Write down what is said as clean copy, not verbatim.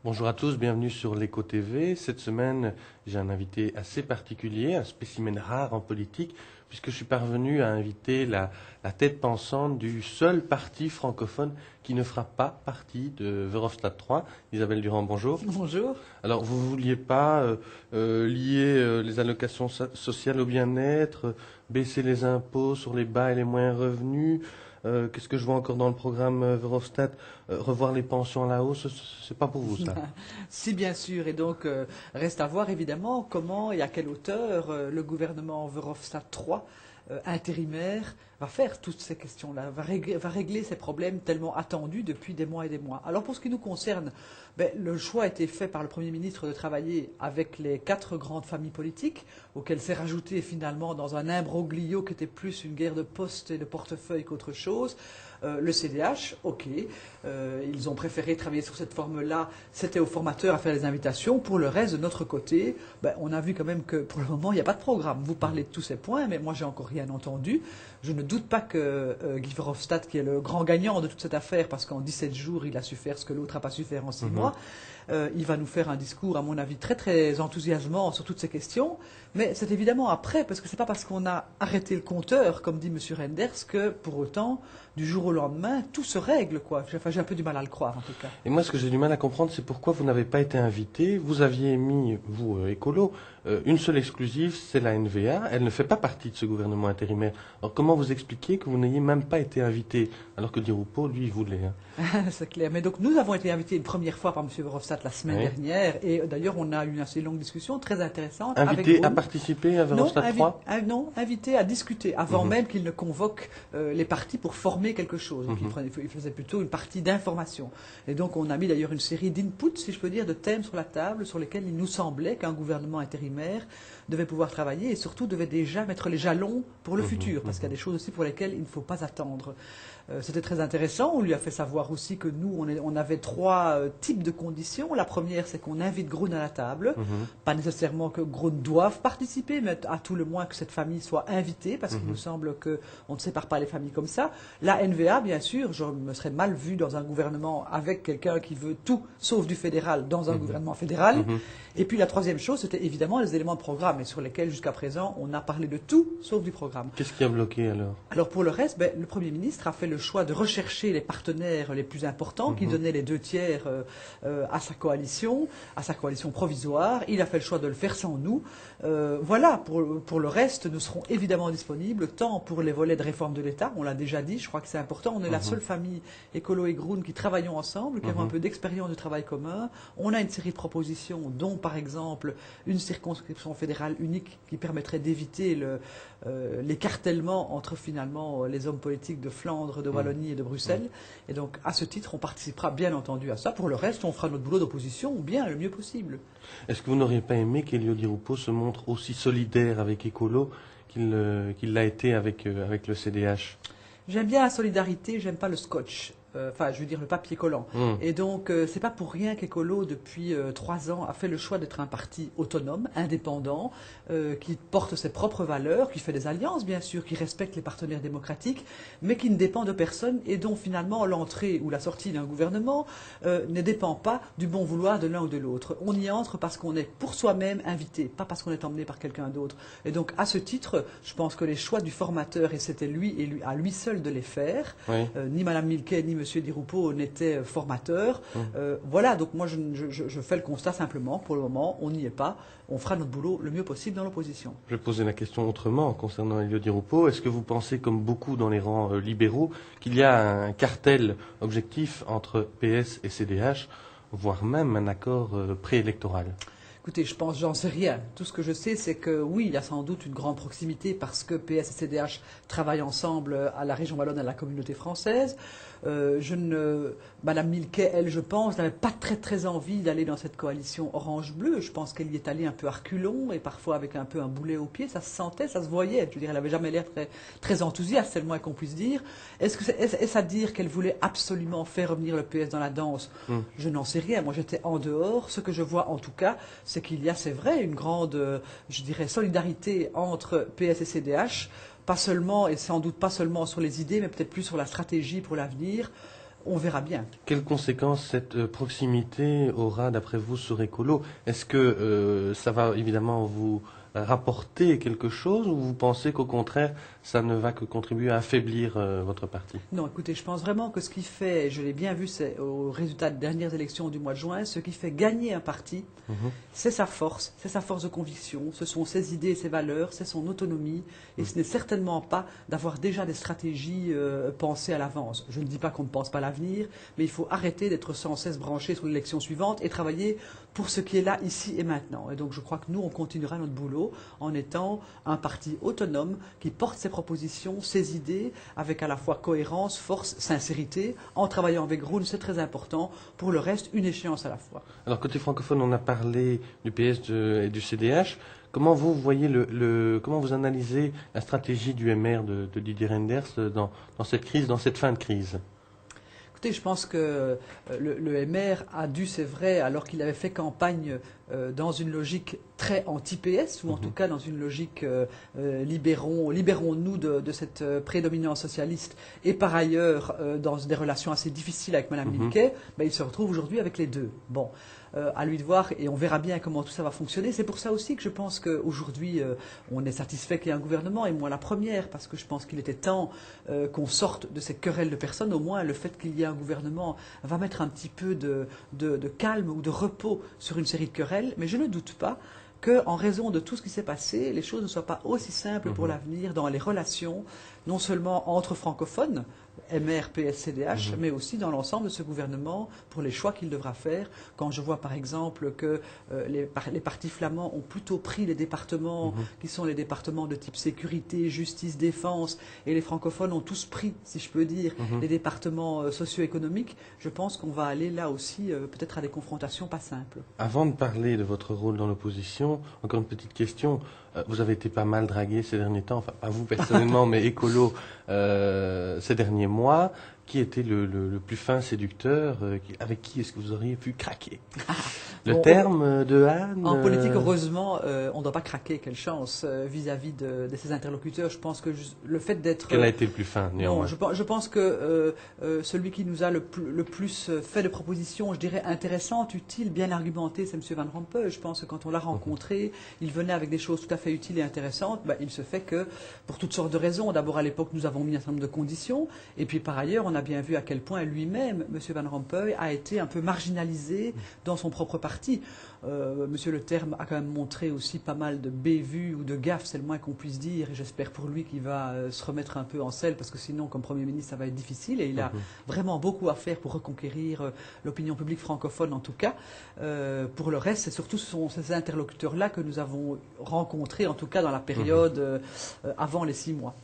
Bonjour à tous, bienvenue sur l'Éco TV. Cette semaine, j'ai un invité assez particulier, un spécimen rare en politique, puisque je suis parvenu à inviter la tête pensante du seul parti francophone qui ne fera pas partie de Verhofstadt 3. Isabelle Durand, bonjour. Bonjour. Alors, vous ne vouliez pas lier les allocations sociales au bien-être, baisser les impôts sur les bas et les moyens revenus. Qu'est-ce que je vois encore dans le programme Verhofstadt? Revoir les pensions à la hausse, c'est pas pour vous ça? Si, bien sûr. Et donc, reste à voir évidemment comment et à quelle hauteur le gouvernement Verhofstadt 3, intérimaire, va faire toutes ces questions-là, va régler ces problèmes tellement attendus depuis des mois et des mois. Alors, pour ce qui nous concerne, le choix a été fait par le Premier ministre de travailler avec les 4 grandes familles politiques, auxquelles s'est rajouté finalement dans un imbroglio qui était plus une guerre de poste et de portefeuille qu'autre chose. Le CDH, ok, ils ont préféré travailler sur cette forme-là, c'était aux formateurs à faire les invitations. Pour le reste, de notre côté, on a vu quand même que pour le moment, il n'y a pas de programme. Vous parlez de tous ces points, mais moi, j'ai encore rien entendu. Je ne doute pas que Guy Verhofstadt, qui est le grand gagnant de toute cette affaire, parce qu'en 17 jours, il a su faire ce que l'autre n'a pas su faire en 6 mois, il va nous faire un discours, à mon avis, très très enthousiasmant sur toutes ces questions. Mais c'est évidemment après, parce que c'est pas parce qu'on a arrêté le compteur, comme dit M. Renders, que pour autant, du jour au lendemain, tout se règle, quoi. Enfin, j'ai un peu du mal à le croire, en tout cas. Et moi, ce que j'ai du mal à comprendre, c'est pourquoi vous n'avez pas été invité. Vous aviez mis, vous, écolo, une seule exclusive, c'est la NVA. Elle ne fait pas partie de ce gouvernement intérimaire. Alors, comment vous expliquez que vous n'ayez même pas été invité, alors que Di Rupo, lui, il voulait C'est clair. Mais donc, nous avons été invités une première fois par M. Verhofstadt la semaine dernière. Et d'ailleurs, on a eu une assez longue discussion, très intéressante. Invité à participer à Verhofstadt 3? Non, invité à discuter, avant même qu'il ne convoque les partis pour former quelque chose. Donc, il faisait plutôt une partie d'information. Et donc, on a mis d'ailleurs une série d'inputs, si je peux dire, de thèmes sur la table, sur lesquels il nous semblait qu'un gouvernement intérimaire devait pouvoir travailler et surtout devait déjà mettre les jalons pour le futur, parce qu'il y a des choses aussi pour lesquelles il ne faut pas attendre. C'était très intéressant. On lui a fait savoir aussi que nous, on avait 3 types de conditions. La première, c'est qu'on invite Grun à la table. Pas nécessairement que Grun doive participer, mais à tout le moins que cette famille soit invitée, parce qu'il nous semble qu'on ne sépare pas les familles comme ça. La NVA, bien sûr, je me serais mal vu dans un gouvernement avec quelqu'un qui veut tout, sauf du fédéral, dans un gouvernement fédéral. Et puis la troisième chose, c'était évidemment les éléments de programme, et sur lesquels, jusqu'à présent, on a parlé de tout, sauf du programme. Qu'est-ce qui a bloqué alors? Alors pour le reste, le Premier ministre a fait le choix de rechercher les partenaires les plus importants qui donnaient les 2 tiers à sa coalition provisoire. Il a fait le choix de le faire sans nous. Voilà, pour le reste, nous serons évidemment disponibles, tant pour les volets de réforme de l'État, on l'a déjà dit, je crois que c'est important, on est la seule famille écolo et Grun qui travaillons ensemble, qui avons un peu d'expérience de travail commun. On a une série de propositions, dont par exemple une circonscription fédérale unique qui permettrait d'éviter l'écartèlement entre finalement les hommes politiques de Flandre, de Wallonie et de Bruxelles. Et donc, à ce titre, on participera bien entendu à ça. Pour le reste, on fera notre boulot d'opposition bien le mieux possible. Est-ce que vous n'auriez pas aimé qu'Elio Di Rupo se montre aussi solidaire avec Écolo qu'il l'a été avec le CDH? J'aime bien la solidarité, j'aime pas le scotch. Enfin, je veux dire le papier collant. Et donc, c'est pas pour rien qu'Écolo, depuis 3 ans, a fait le choix d'être un parti autonome, indépendant, qui porte ses propres valeurs, qui fait des alliances, bien sûr, qui respecte les partenaires démocratiques, mais qui ne dépend de personne et dont finalement l'entrée ou la sortie d'un gouvernement ne dépend pas du bon vouloir de l'un ou de l'autre. On y entre parce qu'on est pour soi-même invité, pas parce qu'on est emmené par quelqu'un d'autre. Et donc, à ce titre, je pense que les choix du formateur, et c'était lui et lui à lui seul de les faire, ni Mme Milquet ni M. Di Rupo n'étaient formateurs. Voilà, donc moi je fais le constat simplement, pour le moment, on n'y est pas. On fera notre boulot le mieux possible dans l'opposition. Je vais poser la question autrement concernant Elio Di Rupo. Est-ce que vous pensez, comme beaucoup dans les rangs libéraux, qu'il y a un cartel objectif entre PS et CDH, voire même un accord préélectoral? Écoutez, j'en sais rien. Tout ce que je sais, c'est que oui, il y a sans doute une grande proximité parce que PS et CDH travaillent ensemble à la région wallonne, à la communauté française. Madame Milquet, elle, je pense, n'avait pas très très envie d'aller dans cette coalition orange-bleu. Je pense qu'elle y est allée un peu à reculons et parfois avec un peu un boulet au pied. Ça se sentait, ça se voyait. Je veux dire, elle n'avait jamais l'air très, très enthousiaste, c'est le moins qu'on puisse dire. Est-ce à dire qu'elle voulait absolument faire revenir le PS dans la danse? Je n'en sais rien. Moi, j'étais en dehors. Ce que je vois, en tout cas, c'est qu'il y a, c'est vrai, une grande, je dirais, solidarité entre PS et CDH. Pas seulement, et sans doute pas seulement sur les idées, mais peut-être plus sur la stratégie pour l'avenir. on verra bien. Quelles conséquences cette proximité aura, d'après vous, sur Écolo? Est-ce que ça va évidemment vous rapporter quelque chose ou vous pensez qu'au contraire, ça ne va que contribuer à affaiblir votre parti? Non, écoutez, je pense vraiment que ce qui fait, et je l'ai bien vu, c'est au résultat des dernières élections du mois de juin, ce qui fait gagner un parti, c'est sa force de conviction, ce sont ses idées, ses valeurs, c'est son autonomie, et ce n'est certainement pas d'avoir déjà des stratégies pensées à l'avance. Je ne dis pas qu'on ne pense pas à l'avenir, mais il faut arrêter d'être sans cesse branché sur l'élection suivante et travailler pour ce qui est là, ici et maintenant. Et donc je crois que nous, on continuera notre boulot en étant un parti autonome qui porte ses propositions, ses idées, avec à la fois cohérence, force, sincérité, en travaillant avec Groen, c'est très important. Pour le reste, une échéance à la fois. Alors côté francophone, on a parlé du PS et du CDH. Comment vous voyez comment vous analysez la stratégie du MR de Didier Reynders dans cette crise, dans cette fin de crise? Écoutez, je pense que le MR a dû, c'est vrai, alors qu'il avait fait campagne dans une logique très anti-PS, ou en tout cas dans une logique libérons-nous de cette prédominance socialiste, et par ailleurs dans des relations assez difficiles avec Mme Milquet, ben, il se retrouve aujourd'hui avec les deux. Bon, à lui de voir, et on verra bien comment tout ça va fonctionner. C'est pour ça aussi que je pense qu'aujourd'hui, on est satisfait qu'il y ait un gouvernement, et moi la première, parce que je pense qu'il était temps qu'on sorte de ces querelles de personnes. Au moins, le fait qu'il y ait un gouvernement va mettre un petit peu de calme ou de repos sur une série de querelles, mais je ne doute pas qu'en raison de tout ce qui s'est passé, les choses ne soient pas aussi simples pour l'avenir dans les relations, non seulement entre francophones, MR, PS, CDH, mais aussi dans l'ensemble de ce gouvernement pour les choix qu'il devra faire. Quand je vois par exemple que les partis flamands ont plutôt pris les départements qui sont les départements de type sécurité, justice, défense, et les francophones ont tous pris, si je peux dire, les départements socio-économiques, je pense qu'on va aller là aussi peut-être à des confrontations pas simples. Avant de parler de votre rôle dans l'opposition, encore une petite question. Vous avez été pas mal dragué ces derniers temps, enfin pas vous personnellement, mais Écolo ces derniers mois. Qui était le plus fin séducteur? Avec qui est-ce que vous auriez pu craquer? Le terme de Anne? En politique, heureusement, on ne doit pas craquer, quelle chance, vis-à-vis de ses interlocuteurs. Je pense que le fait d'être... Quel a été le plus fin, néanmoins? Non, je pense que celui qui nous a le plus fait de propositions, je dirais, intéressantes, utiles, bien argumentées, c'est M. Van Rompuy. Je pense que quand on l'a rencontré, il venait avec des choses tout à fait utiles et intéressantes. Ben, il se fait que, pour toutes sortes de raisons, d'abord à l'époque, nous avons mis un certain nombre de conditions, et puis par ailleurs, on a bien vu à quel point lui-même, M. Van Rompuy, a été un peu marginalisé dans son propre parti. Monsieur Le Terme a quand même montré aussi pas mal de bévues ou de gaffes, c'est le moins qu'on puisse dire, et j'espère pour lui qu'il va se remettre un peu en selle, parce que sinon, comme Premier ministre, ça va être difficile, et il a vraiment beaucoup à faire pour reconquérir l'opinion publique francophone, en tout cas. Pour le reste, c'est surtout ces interlocuteurs-là que nous avons rencontrés, en tout cas dans la période avant les 6 mois.